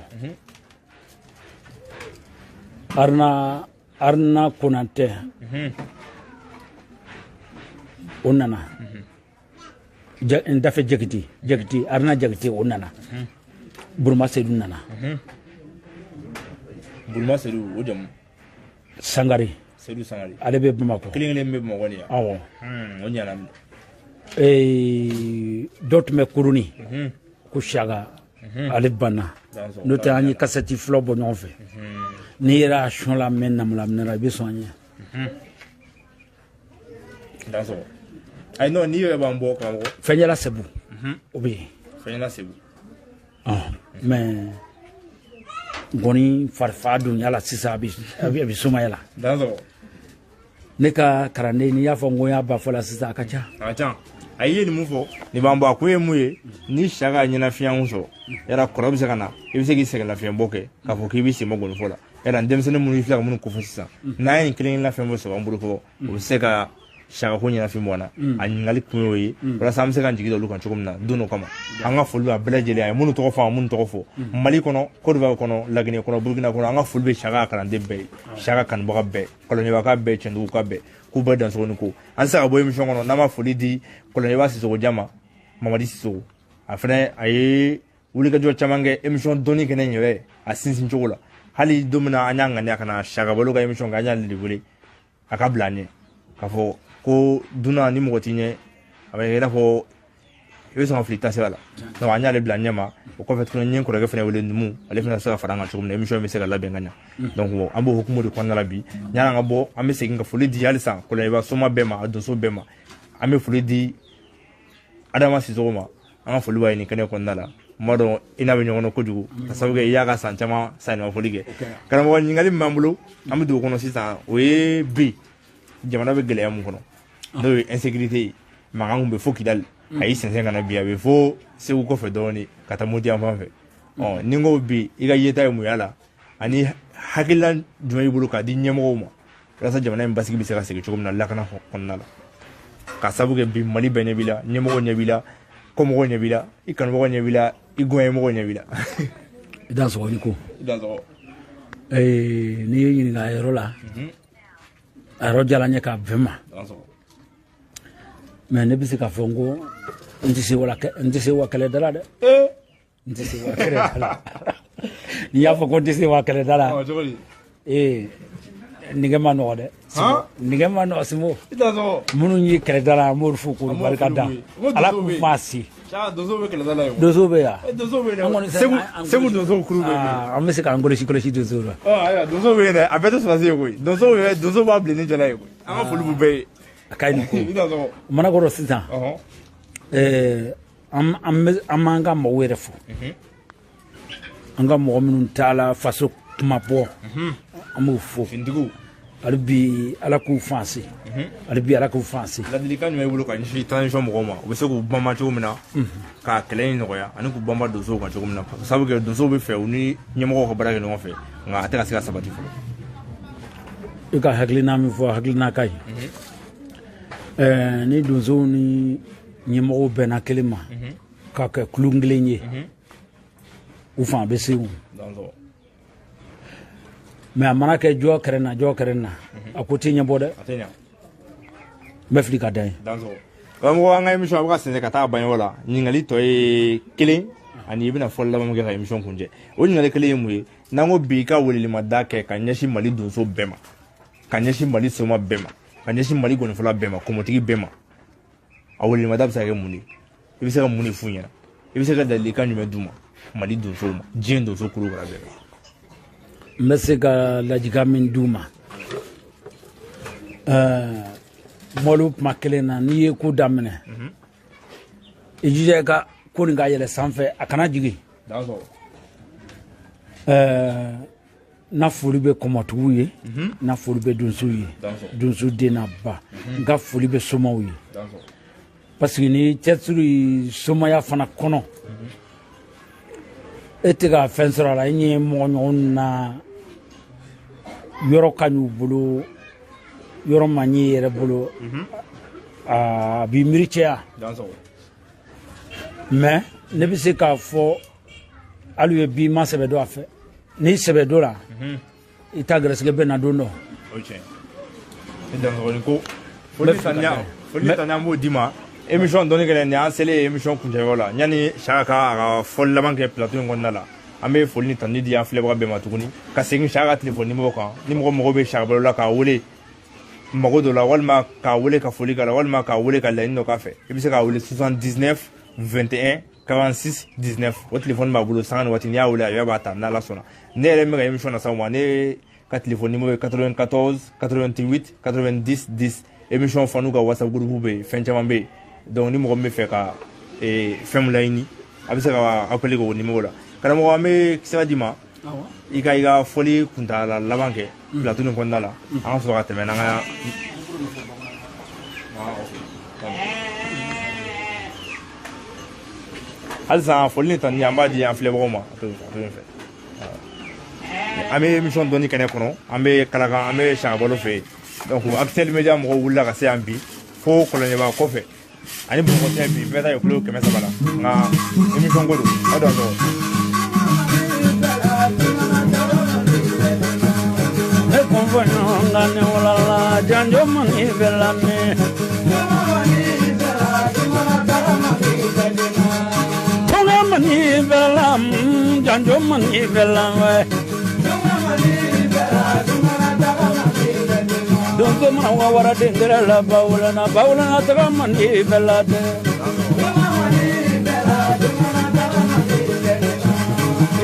arna Konate onana ndafe jakiti arna jakiti onana burma sedu nana burma sedu o jam sangari ale be bamako kilingene be bamako ni awo o nyana dot me kuruni ko shaga ale bana no te anyi kaseti flobo non fe ni ra shon la men nam la mena be sonya daso I know ni yo ba mbo ka fenyala sebu obi fenyala sebu mais goni farfadu nyala sisa abi suma yala daso ne ka karande ni ya fongo ya ba fola sisa akacha ayi ni mu fo ni ba mbo akoye mu ye ni shaga nyina fian so yara korobi se kana e bi se ki se la fian boke ka fo ki bi se mo goni fola yara ndemsene mu ni fila mu ko fo sisa na yin kilin la fian bo so mbulu ko o se ka shaga ko nyina fian bona a ngali kuyo yi wala sam se kan jigi do lu kan chokum na duno kama anga fulu a belajele ay munu to fa munu to fo mali kono kodwa kono lagine kono burkina kono anga fulbe shaga kan de be shaga kan boga be koloni waka be chendu ka be ku ba dan so ni ko an sa boy mission kono na ma fuli di koloni wasi so jama mamadi so afre ay wuli ka jo chamange emission doni kenen yewe a sinsin chokola hali domina anyanga ne kana shaga bolo ga emission ga nya li wuli aka blanye ka fo ko duna ni mo tinye abe ila fo yo so flita se wala no anya le blanye ma ko fait ko nyen ko rega fene wele ndumu ale fene sa faranga chum ne emission mi se ga labe nganya donc wo ambo hukumu de konna labi nyana ngabo ame se nga fuli di alisa ko le ba soma bema adoso bema ame fuli di Adama Sissoko ma an ka foli b'a ye nin kɛnɛ kɔnɔna la ma dɔn i n'a bɛ ɲɔgɔn na kojugu ka sababu kɛ i y'a ka san caman sanni ma foli kɛ karamɔgɔ ɲininkali min b'an bolo an bɛ dugu kɔnɔ sisan o ye bi jamana bɛ gɛlɛya mun kɔnɔ n'o ye insécurité ye mankan kun bɛ fo Kidali a y'i sɛnsɛn ka na bi a bɛ fo Segu kɔfɛ dɔɔnin ka taa Moti yan fan fɛ ni n ko bi i ka yeta ye mun y'a la ani hakilila jumɛn y'i bolo k'a di ɲɛmɔgɔw ma walasa jamana in basigi bɛ se ka segin cogo min na lakana kɔnɔna la ka sababu kɛ bi Mali bɛɛ ɲɛ b'i la ɲɛmɔgɔ ɲɛ b'i la kɔmɔgɔ ɲɛ b'i la i kanubagaw ɲɛ b'i la i gɔnyɛmɔgɔ ɲɛ b'i la i dansɔgɔ ni ko n'i ye ɲininka a yɔrɔ la a yɔrɔ diyara n ye k'a bɛn ma mais ne bɛ se k'a fɔ n ko n tɛ se wa kɛlɛda la dɛ n tɛ se wa kɛlɛda la n'i y'a fɔ ko n tɛ se wa kɛlɛda la nɛgɛ ma nɔgɔ dɛ nɛgɛ ma nɔgɔ Simo minnu ye kɛlɛda la an b'olu fo k'olu barika da Ala k'u fa se donso bɛ yan Segu donso kuru bɛ yen an bɛ se k'an kɔlɔsi donso la donso bɛ yen dɛ a bɛɛ tɛ sɔrɔsi ye koyi donso b'a bilen ni jala ye koyi an ka foli b'u bɛɛ ye a ka ɲi nin ko mana kɔrɔ sisan an b'an ka mɔgɔw yɛrɛ fo an ka mɔgɔ minnu taala faso kuma bɔ an b'u fo hali bi Ala k'u fanse hali bi Ala k'u fanse ladilikan jumɛn b'i bolo ka ɲɛsin transition mɔgɔw ma u bɛ se k'u banba cogo min na k'a kɛlɛ in nɔgɔya ani k'u banba donsow kan cogo min na sabu kɛ donsow bɛ fɛ u ni ɲɛmɔgɔw ka baara kɛ ɲɔgɔn fɛ nka a tɛ ka se ka sabati fɔlɔ i ka hakilina min fɔ hakilina ka ɲi ni donsow ni ɲɛmɔgɔw bɛnna kelen ma k'a kɛ kulun kelen ye u fan bɛ se u mais a mana kɛ jɔ kɛrɛn na a ko tɛ ɲɛbɔ dɛ n bɛ fili ka da ye karamɔgɔ an ka émission a bɛ ka sɛnsɛn ka taa ban yɔrɔ la ɲininkali tɔ ye kelen ani i bɛna fɔli laban min kɛ ka émission kuncɛ o ɲininkali kelen ye mun ye n'an ko bi i ka welelemada kɛ ka ɲɛsin Mali donso bɛɛ ma ka ɲɛsin Mali soma bɛɛ ma ka ɲɛsin Mali gɔnifɔla bɛɛ ma kɔmɔtigi bɛɛ ma a welelemada bɛ se ka kɛ mun de i bɛ se ka mun de f'u ɲɛna i bɛ se ka ladilikan jumɛn d'u ma Mali donsow ma diɲɛ donso kulu kɔrɔ bɛɛ ma n bɛ se ka ladilikan min d'u ma mɔlu kuma kelen na n'i ye ko daminɛ i jija i ka ko nin ka yɛlɛ sanfɛ a kana jigin na foli bɛ kɔmɔtigiw ye na foli bɛ donsow ye donso den n'a ba n ka foli bɛ somaw ye parce que ni cɛsiri somaya fana kɔnɔ e tɛ ka fɛn sɔrɔ a la i ɲɛ mɔgɔ ɲɔgɔn na yɔrɔ ka ɲi u bolo yɔrɔ man ɲi yɛrɛ bolo a b'i miiri cɛya mais ne bɛ se k'a fɔ hali ye bi ma sɛbɛ dɔ a fɛ n'i sɛbɛ dɔ la i ta gɛrɛsɛgɛ bɛ na don dɔ foli tanya b'o d'i ma émission dɔɔni kɛlɛ nin an selen émission kuncɛyɔrɔ la yanni Saka ka fɔli laban kɛ plateau in kɔnɔna la an bɛ foli ni tandi di an filɛbaga bɛɛ ma tuguni ka segin Saka ka téléphone numéro kan ni mɔgɔ mago bɛ Saka Balo la k'a wele mago dɔ la walima k'a wele ka foli k'a la walima k'a wele ka laɲini dɔ k'a fɛ i bɛ se k'a wele 79 21 46 19 o téléphone b'a bolo sanga ni waati n'i y'a wele a yɛrɛ b'a ta n'Ala sɔnna ne yɛrɛ bɛ ka émission na sa ma ne ka téléphone numéro ye 94 88 90 10 émission fanu ka WhatsApp groupe bɛ yen fɛn caman bɛ yen donc ni mɔgɔ min bɛ fɛ ka fɛn min laɲini a bɛ se ka appeler k'o numéro la karamɔgɔ an bɛ sira d'i ma i ka fɔli kuntala laban kɛ plateau nin kɔnɔna la an ka sɔrɔ ka tɛmɛ n'an ka halisa foli ni tandi an b'a di an filɛbagaw ma a to yen fɛ an bɛ émission dɔɔni kɛnɛ kɔnɔ an bɛ kalakan an bɛ Saka Balo fɛ yen donc Actuel Media mɔgɔw wulila ka se yan bi fo kɔlɔnjɛba kɔfɛ ani Bamakɔ tɛ bi bɛɛ ta ye kilo 300 la nka émission ko don aw da sɔrɔ e kɔnfɔ ɲɔgɔn ne walala janjo mani bɛla ne tɔgɔ mani bɛla janjo mani bɛla wɛ donso mana wa wara dengere la bawulana taga mani bɛla de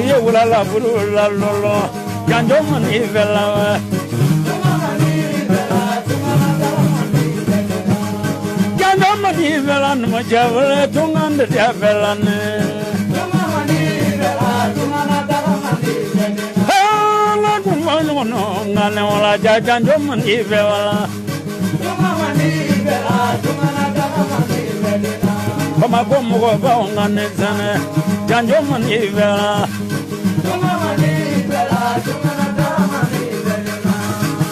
iye wulala buru la lolo janjo mani bɛla wɛ janjo mani bela no majavale tungande dia bela ne la kumano no ngane wala jajanjo mani bela Bama gomo go ba ngane zane janjo mani bela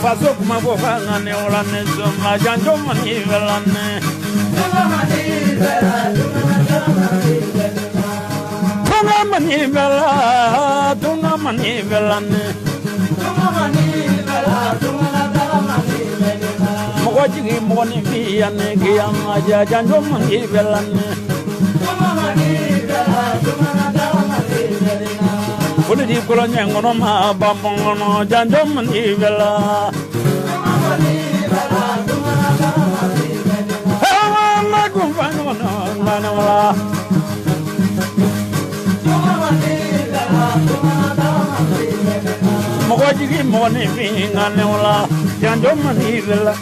Faso kuma bo ba ngane wala ne zoma janjo mani bela ne Tunga mani bela ne Mogoji moni biya ne giyama janjo mani bela ne Uli di kolonya ngono ma bambongono janjo mani bela Manawala Mogoji moni biya ne wala janjo mani bela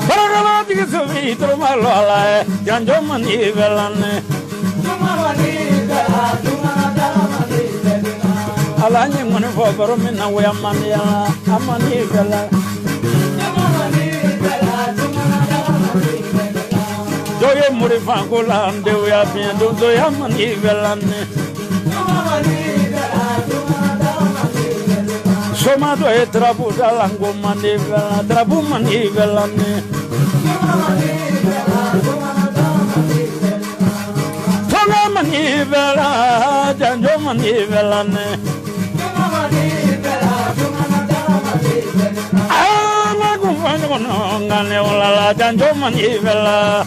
Baragala digisovi tromalo ala janjo mani bela ne Ala ni moni fo baro mina we amani amani bela Joye muri fangula nde we abien do ya mani bela ne Soma do e trabu dalango mani bela trabu mani bela ne Tona mani bela janjo mani bela ne Ama kumfanyo no ngane wala janjo mani bela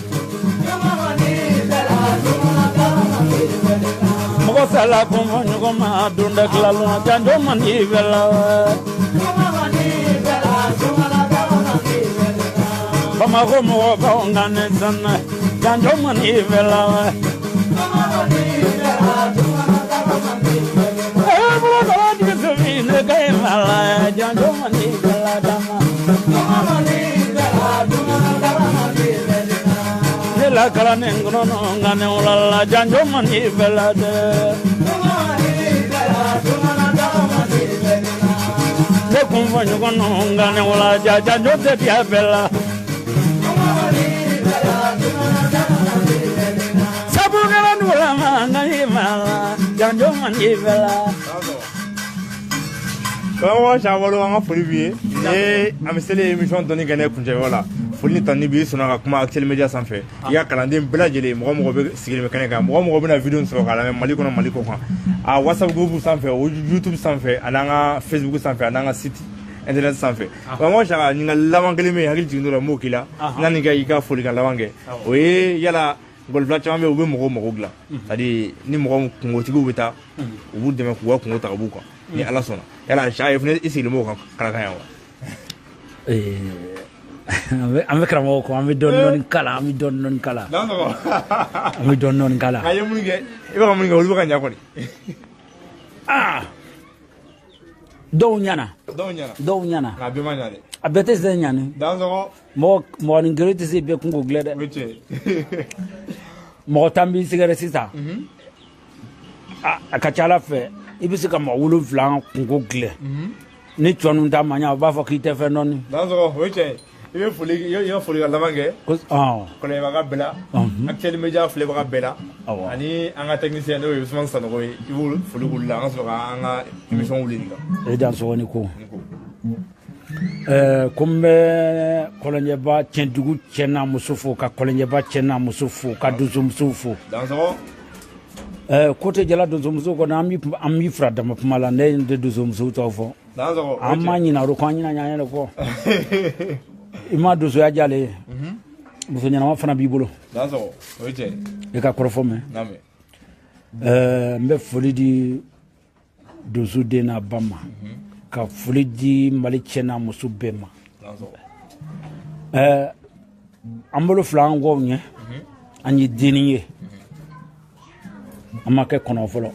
Mogo sala kumfanyo koma dunda klalu janjo mani bela Bama gomo ba ngane sana janjo mani bela Janjo mani bela dama Nela kala nengono ngane ulala janjo mani bela de Ne kumfanyo kono ngane ulala janjo te dia bela Sabu kala nula ngane mala janjo mani bela Kawa shawalo anga folibiye amisele émission doni gane kunje wala folni tani bi sona kuma actuel media sanfɛ ya kalanden bela jele mɔgɔ be sigil mekane ka mɔgɔ be na video sɔrɔ kala mali kono kan a whatsapp group sanfɛ o youtube sanfɛ ananga facebook sanfɛ ananga site internet sanfɛ kawa shaka ninga lawan kelime hakili jigindora mo kila nani ga ika foli kan lawan ge o ye yala golfla caman be u be mɔgɔ gila c'est-à-dire ni mɔgɔ kungotigiw be taa u b'u dɛmɛ k'u ka kungo ta ka b'u kan ni ala sɔnna yala sha fene isi limo kan kala kan yawa Ame karamɔgɔ ko ame don kala ame don kala ame don kala aye mun ge e ba mun ge olu ka nya ko ni dɔw ɲana a be ma nya de a bɛɛ tɛ se ɲani dan so mɔgɔ ni gere tɛ se bɛɛ kungo gilɛ dɛ mɔgɔ tan b'i sigɛrɛ sisan a ka ca ala fɛ I bɛ se ka mɔgɔ 7 kungo gilɛ ni cɔnu ta ma ɲa u b'a fɔ k'i tɛ fɛn dɔn dan so o cɛ I be foli ka laban kɛ kɔlɔn ba ka bɛla actuel media filɛ ba ka bɛla ani an ka technicien n'o ye Usman Sanogo ye I b'u foli k'u la an ka sɔrɔ ka an ka émission wuli nin kan dan sɔgɔni ko ko n bɛ kɔlɔnjɛba cɛndugu cɛ n'a muso fo ka kɔlɔnjɛba cɛ n'a muso fo ka donsomusow fo dan sɔgɔ Kote jala donsomuso ko an b'i fara dama kuma la ne tɛ donsomuso tɔw fɔ an ma ɲina o ko an ɲina ɲan yɛrɛ kɔ I ma donsoya jale ye muso ɲɛnama fana b'i bolo I ka kɔrɔfɔ mɛn n bɛ foli di donso den n'a ba ma ka foli di Mali cɛ n'a muso bɛɛ ma an bolo fila an kɔ ɲɛ an ye denni ye an ma kɛ kɔnɔ fɔlɔ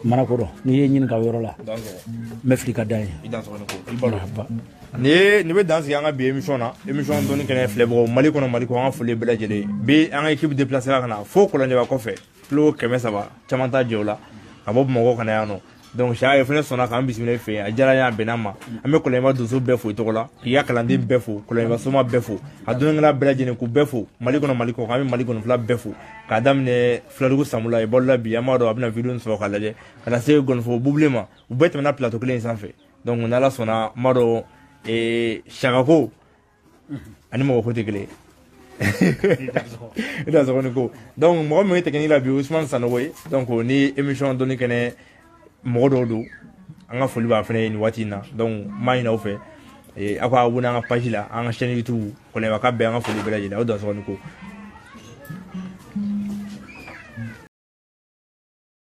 mana ko ni ye ɲini ka yɔrɔ la me fili ka dan ye ni bɛ dan sigi an ka bi émission na émission dɔɔni kɛnɛ filɛbagaw Mali kɔnɔ Mali kɔ an ka foli bɛɛ lajɛlen bi an ka équipe déplacé la ka na fo Kɔlɔnjɛba kɔfɛ kilo 300 caman ta jɛ o la ka bɔ Bamakɔ ka na yan nɔ donc Sahara fana sɔnna k'an bisimila fɛ yen a diyara n ye a bɛnna ma an bɛ Kɔlɔnjɛba donso bɛɛ fo i tɔgɔ la k'i ka kalanden bɛɛ fo Kɔlɔnjɛba soma bɛɛ fo a dɔnnikɛla bɛɛ lajɛlen k'u bɛɛ fo Mali kɔnɔ Mali kɔ an bɛ Mali kɔnɔfila bɛɛ fo k'a daminɛ Filadugu Samula i bɔra bi an b'a dɔn a bɛna vidéo sɔrɔ k'a lajɛ ka taa se Gɔnifɔ Bubule ma u bɛɛ tɛmɛna plateau kelen in sanfɛ donc ni Ala sɔnna n b'a dɔn Sagako ani mɔgɔ ko tɛ kelen i da sɔgɔ ni ko donc mɔgɔ min ye technique la bi Ousmane Sanogo ye donc ni émission dɔɔni kɛnɛ mɔgɔ dɔw don an ka foli b'a fɛnɛ nin waati in na donc m'a ɲini aw fɛ aw ka abonné an ka page la an ka chaîne YouTube Kɔlɔnjɛba ka bɛɛ an ka foli bɛɛ lajɛlen aw da sɔgɔ ni ko